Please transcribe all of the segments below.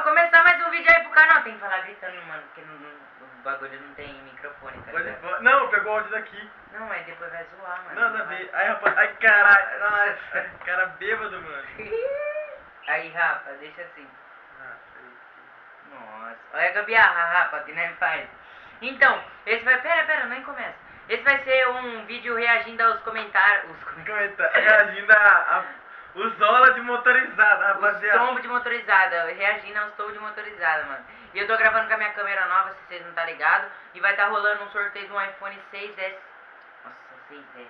começar mais um vídeo aí pro canal. Tem que falar gritando, mano, porque o bagulho não tem microfone, tá ligado? Não, pegou o áudio daqui. Não, mas depois vai zoar, mano. Nada a ver. Aí, rapaz, ai, caralho. Nossa, cara bêbado, mano. Aí, Rafa, deixa assim. Nossa, olha a gambiarra, Rafa, que nem faz. Então, esse vai... Pera, nem começa. Esse vai ser um vídeo reagindo aos comentários. Reagindo os Zola de motorizada, rapaziada. Os tombos de motorizada, reagindo aos tombos de motorizada, mano. E eu tô gravando com a minha câmera nova, se vocês não tá ligado. E vai tá rolando um sorteio de um iPhone 6S. Nossa, 6S.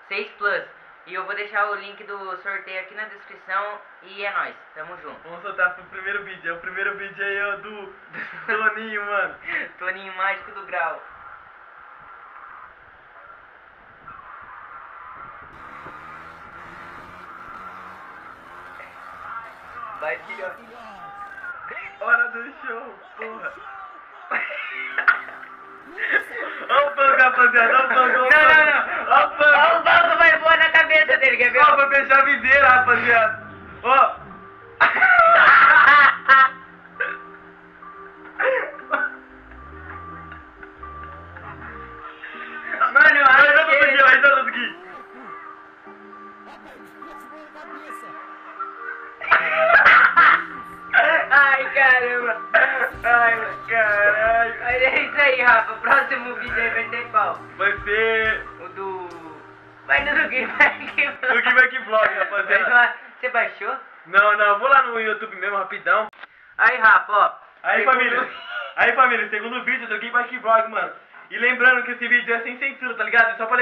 6 Plus. E eu vou deixar o link do sorteio aqui na descrição. E é nóis, tamo junto. Vamos soltar pro primeiro vídeo. O primeiro vídeo aí é o do Toninho, mano. Toninho Mágico do Grau. Vai, filho. Hora do show, porra. Olha o banco, rapaziada. Olha o banco. Não. Olha o banco. Olha o banco vai voar na cabeça dele, quer ver? Ó, vou fechar a viseira, rapaziada. Ó. Mano, eu acho que... Vai todo aqui. Ai, caramba. Ai, caralho. É isso aí, Rafa. O próximo vídeo aí vai ser qual? Vai ser O do... Vai do Giveback do Giveback Vlog, rapaziada. Você baixou? Não, vou lá no YouTube mesmo, rapidão. Aí, Rafa, ó. Aí, segundo- família, segundo vídeo do Giveback Vlog, mano. E lembrando que esse vídeo é sem censura, tá ligado? Só pra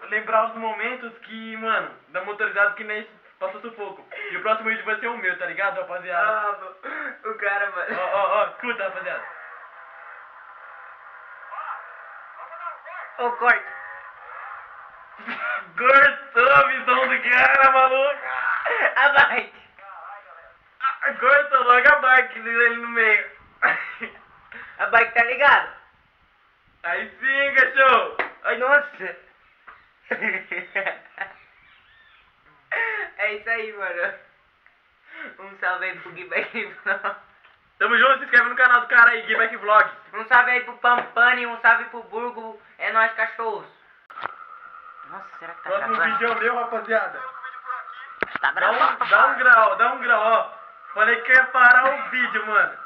lembrar os momentos que, mano, da motorizada que nem passou sufoco. E o próximo vídeo vai ser o meu, tá ligado, rapaziada? Ah, o cara, mano. Ó, escuta, rapaziada. Ô, corte. Cortou a visão do cara, maluco. A bike. Cortou logo a bike dele no meio. A bike tá ligada? Aí sim, cachorro. Ai, nossa. É isso aí, mano. Um salve aí pro Giveback Vlog. Tamo junto, se inscreve no canal do cara aí, Giveback Vlog. Um salve aí pro Pampani, um salve pro Burgo. É nóis, cachorros. Nossa, será que tá Próximo gravando? vídeo é o meu, rapaziada. Tá Dá gravando. um grau, ó. Falei que ia parar o vídeo, mano.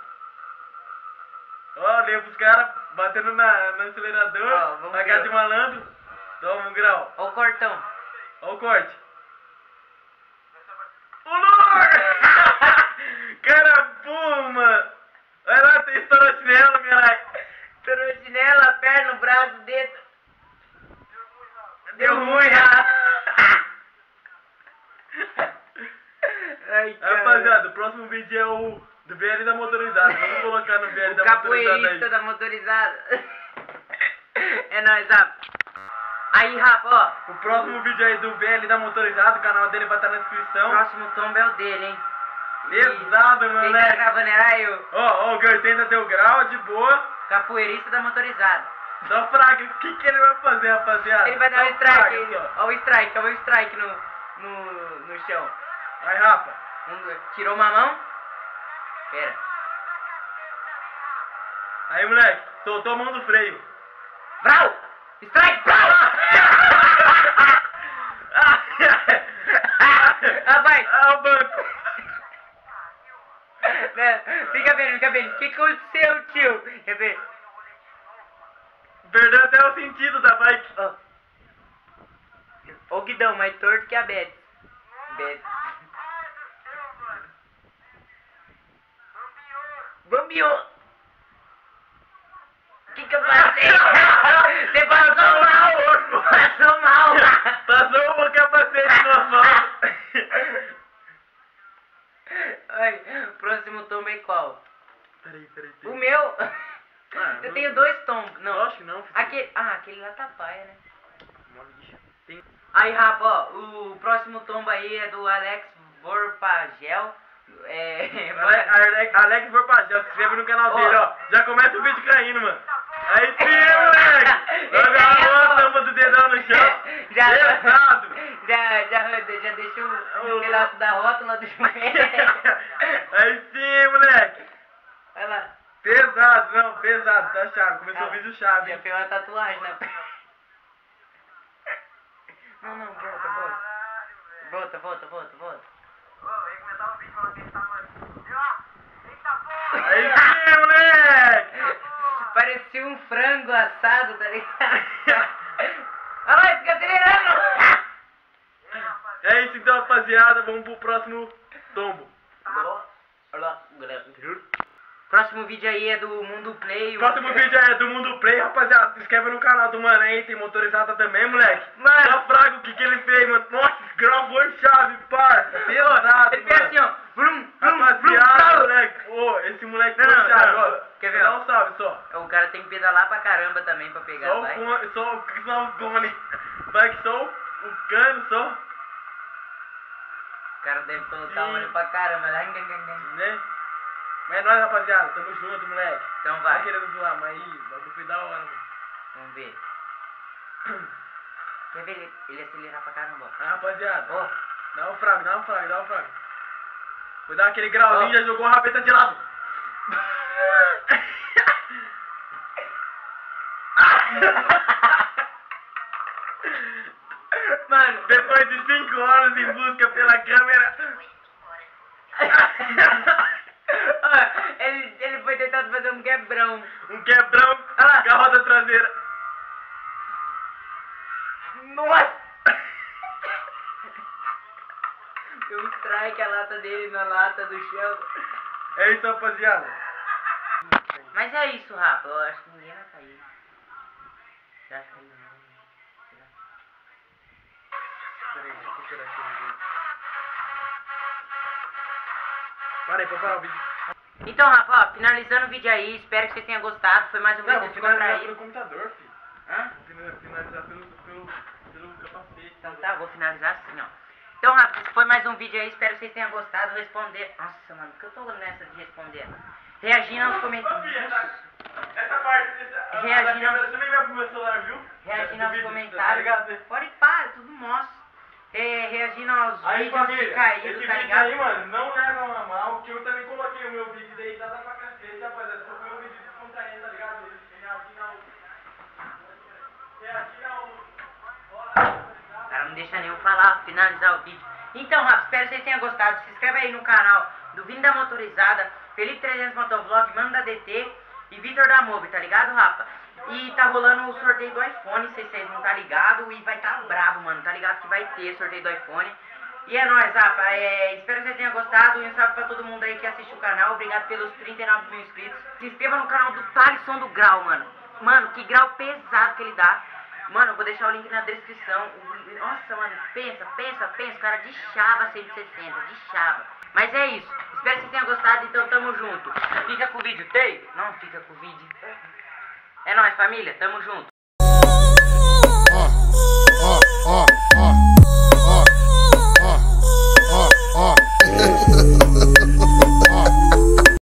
Ó, dei pros caras batendo no acelerador. Ó, vamos na ver. casa de malandro. Toma um grau. Ó o cortão. Ó o corte. O louco! Cara, burro, mano. Olha lá, tem estourou a chinela, caralho. Estourou a chinela, perna, o braço, o dedo. Deu ruim, Ai, cara. rapaziada, o próximo vídeo é o do VL da motorizada. Vamos colocar no VL O da motorizada capoeirista aí. da motorizada. É nóis, Rafa. Aí, Rafa, ó. O próximo vídeo aí do VL da motorizada, o canal dele vai estar na O descrição. próximo tombo é o dele, hein? Pesado, Quem tá moleque. gravando era eu. Ó, o G80 deu grau, de boa. Capoeirista da motorizada. Só fraga. O que ele vai fazer, rapaziada? Ele vai dar Só um strike fraga, aí. só. Ó o strike no chão. Aí, Rafa. Tirou uma mão. Pera. Aí, moleque. Soltou a mão do freio. Brau! Strike! Brau! Ah, vai! Ah, o banco. Fica vendo. O que aconteceu, tio? Quer ver? Perdeu até o sentido da bike. Ó. Ô Guidão, mais torto que a Beth. Bambiou! O que eu passei? Você passou mal! Passou mal! Passou o capacete no asfalto. Ai, próximo tombo é qual? Peraí. O meu! Eu tenho dois tombos. Não. Acho que não. Aquele lá tá paia, né? Aí, Rafa, ó, o próximo tombo aí é do Alex Vorpagel. Alex Vorpagel, se inscreve no canal Ó. dele, ó. Já começa o vídeo caindo, mano. Aí sim, moleque. Olha a tampa do dedão no chão. Pesado. Já deixou o pedaço da rótula do joelho. Aí sim, moleque. pesado, tá chave. Começou o vídeo chave. Já fez uma tatuagem na perna. Não, volta. Volta. Aí sim, moleque! Parecia um frango assado, tá ligado? Olha lá, fica acelerando! É isso então, rapaziada. Vamos pro próximo tombo. Próximo vídeo aí é do Mundo Play. O próximo vídeo é do Mundo Play, rapaziada. Se inscreve no canal do mano aí, tem motorizada também, moleque. Mano. Só fraga o que ele fez, mano. Nossa, gravou chave, parça. Pesado, Ele fez assim, ó. Rapaziada, moleque. Ô, esse moleque foi chave, ó. Quer ver, Dá ó? um salve só. O cara tem que pedalar pra caramba também pra pegar, Só vai. o cone. Vai que só o cano, só. O cara deve colocar olho pra caramba. Né? Mas é nóis, rapaziada. Tamo junto, moleque. Então Tá vai. querendo zoar, mas aí, o bagulho foi da hora, mano. Vamos ver. Quer ver ele acelerar pra caramba? Ah, rapaziada. Ó. Dá um frago. Foi dar aquele grauzinho, já jogou a rabeta de lado. Mano, Depois de 5 horas em busca pela câmera. ó, ele foi tentando fazer um quebrão. Um quebrão Ah. com a roda traseira. Nossa! Deu um strike a lata dele na lata do chão. É isso, rapaziada. Mas é isso, Rafa. Eu acho que ninguém vai cair. Já caiu, não. Peraí, deixa eu procurar aqui um vídeo. Para aí, pra parar o vídeo. Então, Rafa, ó, finalizando o vídeo aí. Espero que vocês tenham gostado. Foi mais um Não, vídeo vou de finalizar descontraído. pelo computador, filho. Hã? Vou finalizar pelo capacete. Então tá, vou finalizar assim, ó. Então, Rafa, esse foi mais um vídeo aí. Espero que vocês tenham gostado. Responder. Nossa, mano, que eu tô nessa de responder. Reagindo aos comentários. Essa parte, Reagindo aos- você também vai pro meu celular, viu? Reagindo Do aos vídeo, comentários. Tá ligado, né? Pode pá, tudo mostra. Reagindo aos Aí, vídeos de família, caído, esse tá vídeo ligado? aí, mano, não levam a mal, que eu também coloquei o meu vídeo deitado pra cacete, rapaziada. Só foi um vídeo descontraído, tá ligado? Reagindo ao... O cara não deixa nem eu falar, finalizar o vídeo. Então, Rafa, espero que vocês tenham gostado. Se inscreve aí no canal do Vini da Motorizada, Felipe 300 Motovlog, Mano da DT e Vitor da Mob, tá ligado, Rafa? E tá rolando o sorteio do iPhone, se vocês não tá ligado, e vai tá brabo, mano, tá ligado que vai ter sorteio do iPhone. E é nóis, Rafa, espero que vocês tenham gostado, e um salve pra todo mundo aí que assiste o canal, obrigado pelos 39 mil inscritos. Se inscreva no canal do Thalisson do Grau, mano. Mano, que grau pesado que ele dá. Mano, eu vou deixar o link na descrição. Nossa, mano, pensa, o cara de chava 160, de chava. Mas é isso, espero que vocês tenham gostado, então tamo junto. Fica com o vídeo, tem? Não fica com o vídeo. É nóis, família, tamo junto.